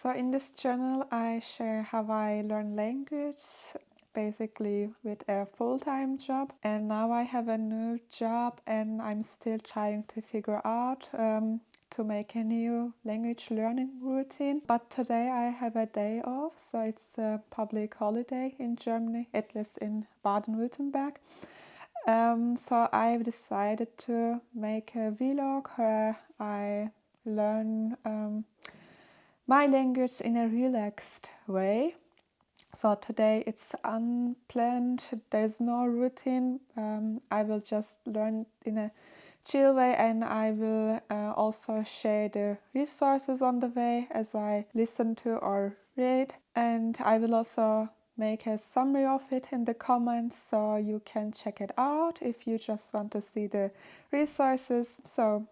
So in this channel, I share how I learn language, basically with a full-time job. And now I have a new job and I'm still trying to figure out to make a new language learning routine. But today I have a day off, so it's a public holiday in Germany, at least in Baden-Württemberg. So I've decided to make a vlog where I learn my language in a relaxed way. So today it's unplanned, there's no routine. I will just learn in a chill way, and I will also share the resources on the way as I listen to or read. And I will also make a summary of it in the comments so you can check it out if you just want to see the resources. So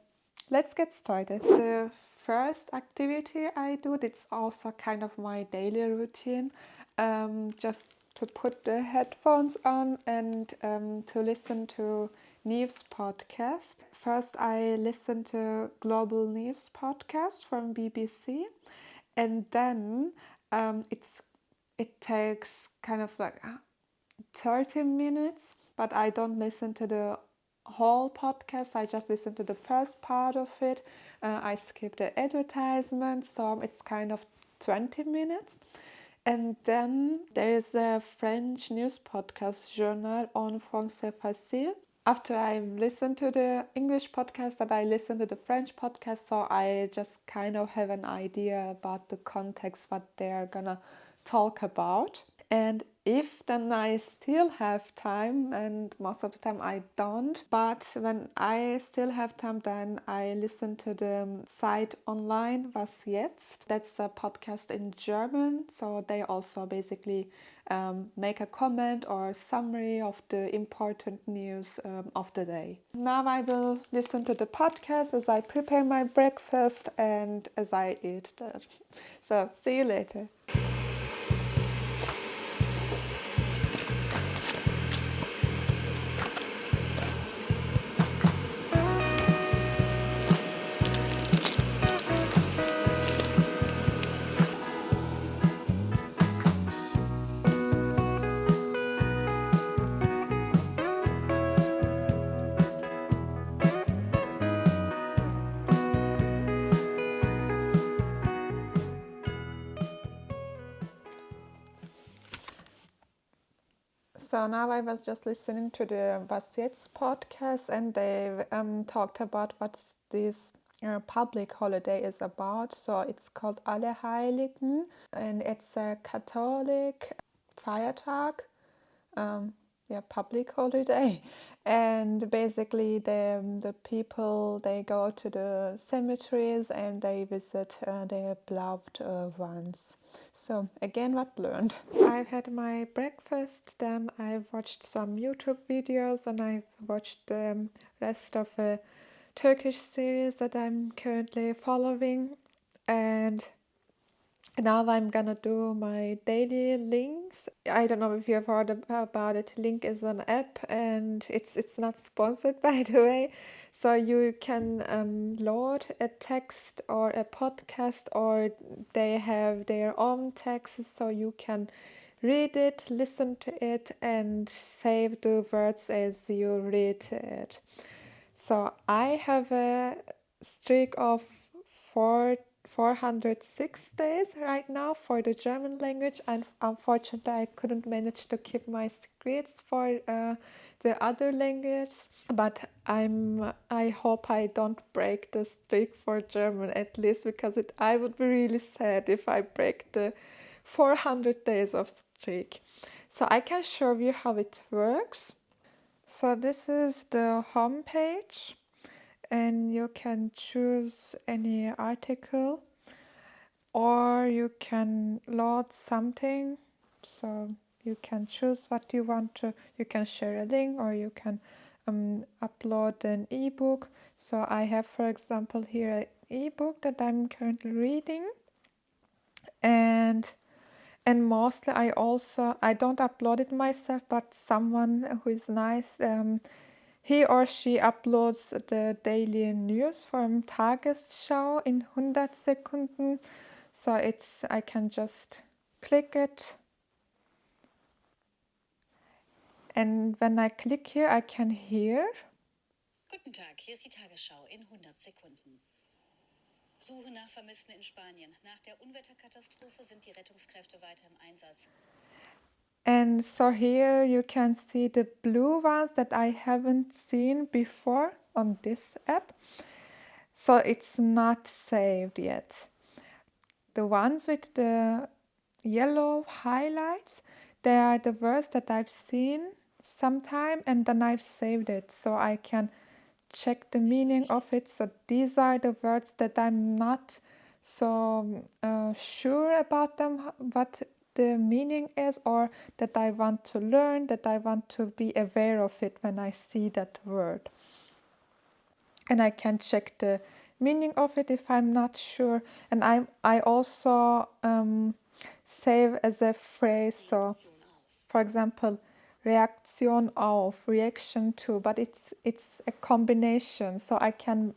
let's get started. The first activity I do, it's also kind of my daily routine, just to put the headphones on and to listen to news podcast. First I listen to global news podcast from BBC, and then it takes kind of like 30 minutes, but I don't listen to the whole podcast. I just listen to the first part of it. I skip the advertisement, so it's kind of 20 minutes. And then there is a French news podcast, Journal en français facile. After I listen to the English podcast, that I listen to the French podcast, so I just kind of have an idea about the context, what they're gonna talk about. And if then I still have time, and most of the time I don't, but when I still have time, then I listen to the site online, Was Jetzt. That's a podcast in German, so they also basically make a comment or summary of the important news of the day. Now I will listen to the podcast as I prepare my breakfast and as I eat that. So see you later. So now I was just listening to the Was Jetzt podcast, and they talked about what this public holiday is about. So it's called Allerheiligen, and it's a Catholic Feiertag. Public holiday. And basically the people, they go to the cemeteries and they visit their beloved ones. So again, what learned. I've had my breakfast, then I've watched some YouTube videos, and I've watched the rest of a Turkish series that I'm currently following. And now I'm gonna do my daily links. I don't know if you have heard about it. Lingq is an app, and it's not sponsored, by the way. So you can load a text or a podcast, or they have their own texts, so you can read it, listen to it, and save the words as you read it. So I have a streak of 406 days right now for the German language, and unfortunately I couldn't manage to keep my secrets for the other language, but I hope I don't break the streak for German, at least, because I would be really sad if I break the 400 days of streak. So I can show you how it works. So this is the home page, and you can choose any article, or you can load something. So you can choose what you want to. You can share a link, or you can upload an ebook. So I have, for example, here an ebook that I'm currently reading, and mostly I don't upload it myself, but someone who is nice, he or she uploads the daily news from Tagesschau in 100 Sekunden. So I can just click it, and when I click here, I can hear. Guten Tag, hier ist die Tagesschau in 100 Sekunden. Suche nach Vermissten in Spanien. Nach der Unwetterkatastrophe sind die Rettungskräfte weiter im Einsatz. And so here you can see the blue ones that I haven't seen before on this app. So it's not saved yet. The ones with the yellow highlights, they are the words that I've seen sometime, and then I've saved it so I can check the meaning of it. So these are the words that I'm not so sure about them, what the meaning is, or that I want to learn, that I want to be aware of it when I see that word. And I can check the meaning of it if I'm not sure. And I also save as a phrase. So, for example, Reaktion auf, reaction to, but it's a combination. So I can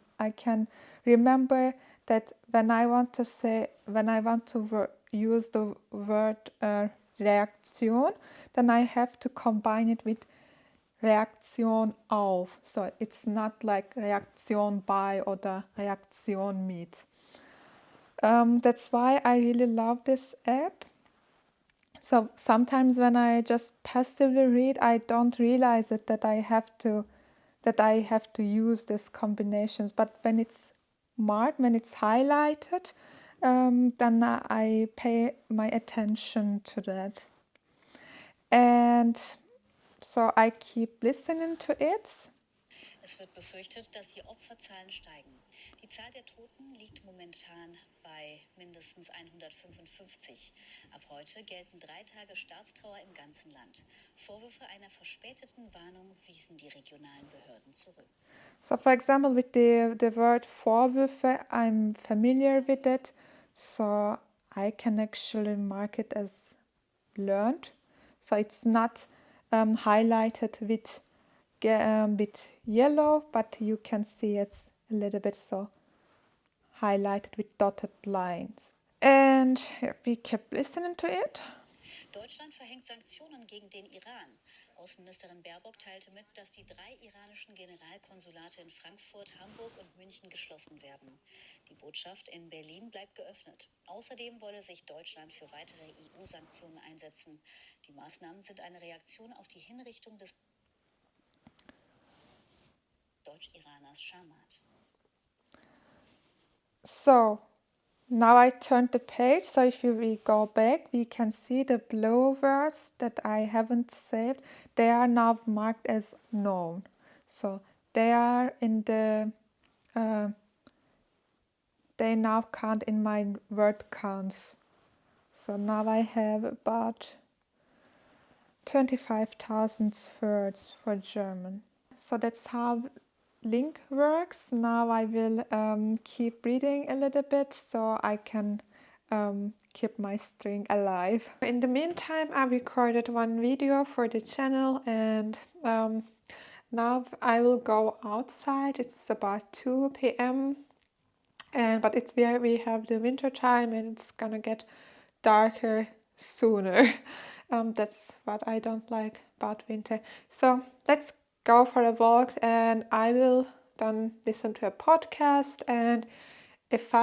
remember that when I want to use the word Reaktion, then I have to combine it with Reaktion auf. So it's not like Reaktion bei oder Reaktion mit. That's why I really love this app. So sometimes when I just passively read, I don't realize it that I have to use these combinations. But when it's marked, when it's highlighted, then I pay my attention to that. And so I keep listening to it. Es wird befürchtet, dass die Opferzahlen steigen. Die Zahl der Toten liegt momentan bei mindestens 155. Ab heute gelten 3 Tage Staatstrauer im ganzen Land. Vorwürfe einer verspäteten Warnung wiesen die regionalen Behörden zurück. So for example, with the word Vorwürfe, I'm familiar with it, so I can actually mark it as learned. So it's not highlighted with yellow, but you can see it's a little bit so highlighted with dotted lines. And we kept listening to it. Deutschland verhängt Sanktionen gegen den Iran. Außenministerin Baerbock teilte mit, dass die 3 iranischen Generalkonsulate in Frankfurt, Hamburg und München geschlossen werden. Die Botschaft in Berlin bleibt geöffnet. Außerdem wolle sich Deutschland für weitere EU-Sanktionen einsetzen. Die Maßnahmen sind eine Reaktion auf die Hinrichtung des Deutsch-Iraners Shamat. So now I turned the page, so if we go back, we can see the blue words that I haven't saved. They are now marked as known. So they are in the, they now count in my word counts. So now I have about 25,000 words for German. So that's how Lingq works. Now I will keep reading a little bit so I can keep my string alive. In the meantime, I recorded one video for the channel, and now I will go outside. It's about 2 p.m. But it's where we have the winter time, and it's gonna get darker sooner. That's what I don't like about winter. So let's go for a walk, and I will then listen to a podcast, and if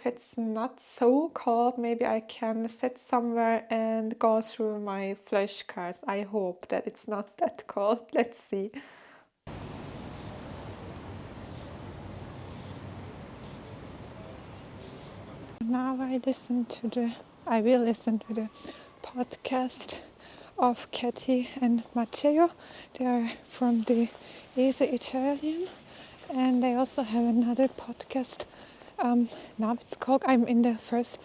it's not so cold, maybe I can sit somewhere and go through my flashcards. I hope that it's not that cold. Let's see. Now I will listen to the podcast of Katie and Matteo. They are from the Easy Italian, and they also have another podcast. Now it's called, I'm in the first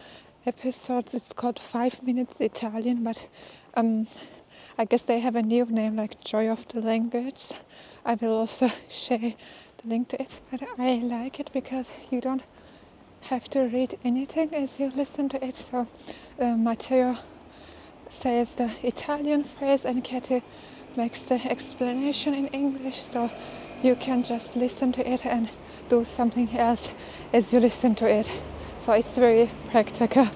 episode, it's called 5 Minutes Italian, but I guess they have a new name, like Joy of the Language. I will also share the link to it, but I like it because you don't have to read anything as you listen to it. So Matteo says the Italian phrase and Katie makes the explanation in English, so you can just listen to it and do something else as you listen to it. So it's very practical.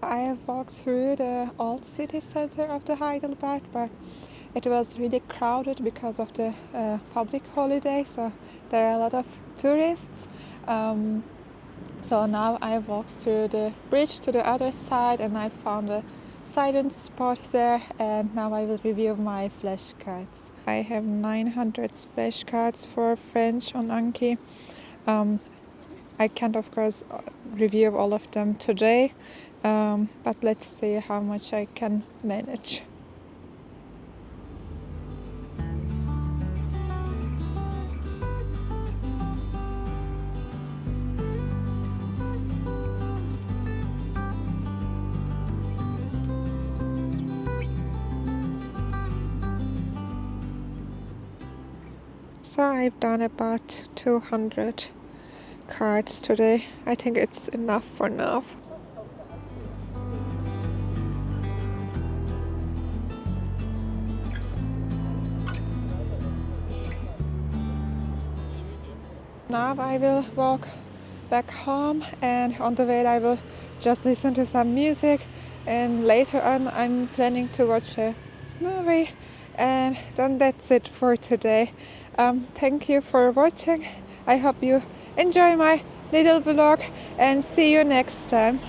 I have walked through the old city center of the Heidelberg, but it was really crowded because of the public holiday, so there are a lot of tourists. So now I walked through the bridge to the other side and I found a silent spot there, and now I will review my flashcards. I have 900 flashcards for French on Anki. I can't, of course, review all of them today, but let's see how much I can manage. So I've done about 200 cards today. I think it's enough for now. Now I will walk back home, and on the way I will just listen to some music, and later on I'm planning to watch a movie, and then that's it for today. Thank you for watching. I hope you enjoy my little vlog, and see you next time.